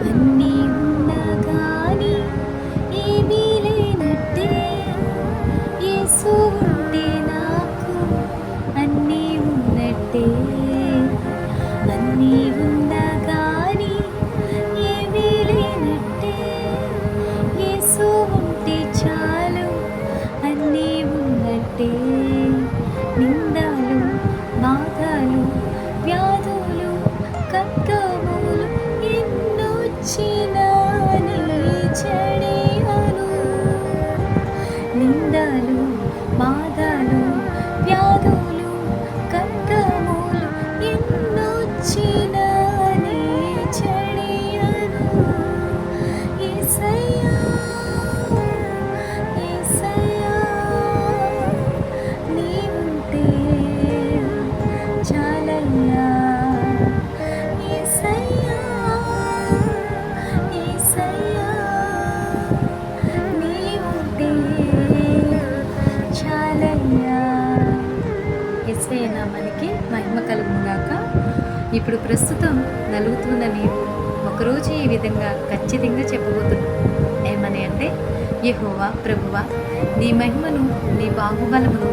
అన్నీ ఉన్నా గాని ఏమీ లేనట్టే, యేసు ఉంటే నాకు అన్నీ ఉన్నట్టే. అన్నీ ఉన్నా గాని ఏమీ లేనట్టే, యేసు ఉంటే చాలు అన్నీ ఉన్నట్టే. నిందలు, బాధలు, వ్యాధులు, కష్టములు ఎన్నొచ్చినా నీ చెడియను. నిందలు, బాధలు, వ్యాధులు, కష్టములు ఎన్నొచ్చినా నీ చెడియను. యేసయ్యా, యేసయ్యా, నీవుంటే చాలయ్యా. యేసయ్యా, యేసయ్యా, నీవుంటే చాలయ్యా. యేసయ్య నామానికి మహిమ కలుగునుగాక. ఇప్పుడు ప్రస్తుతం నలుగుతున్న నీవు ఒకరోజు ఈ విధంగా ఖచ్చితంగా చెప్పబోతున్నావు. ఏమని అంటే, యెహోవా ప్రభువా, నీ మహిమను, నీ బాహుబలమును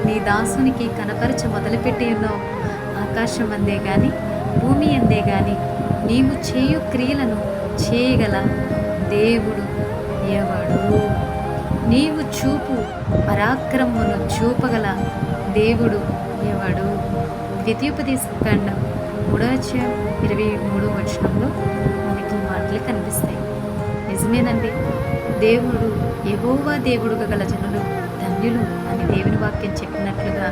నీ దాసునికి కనపరచ మొదలుపెట్టి ఉన్నావు. ఆకాశం అందే గాని భూమి అందే గాని నీవు చేయు క్రియలను చేయగల దేవుడు ఎవడు? నీవు చూపు పరాక్రమమును చూపగల దేవుడు ఎవడు? ద్వితీయోపదేశకాండం 3:23 మనకి ఈ మాటలు కనిపిస్తాయి. నిజమేనండి, దేవుడు యెహోవా దేవుడుగా గల జనులు ధన్యులు అని దేవుని వాక్యం చెప్పినట్లుగా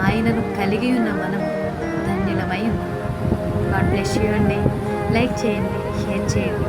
ఆయనను కలిగి ఉన్న మనం ధన్యులమై ఉన్నాం. గాడ్ బ్లెస్ యూ అండి. లైక్ చేయండి, షేర్ చేయండి.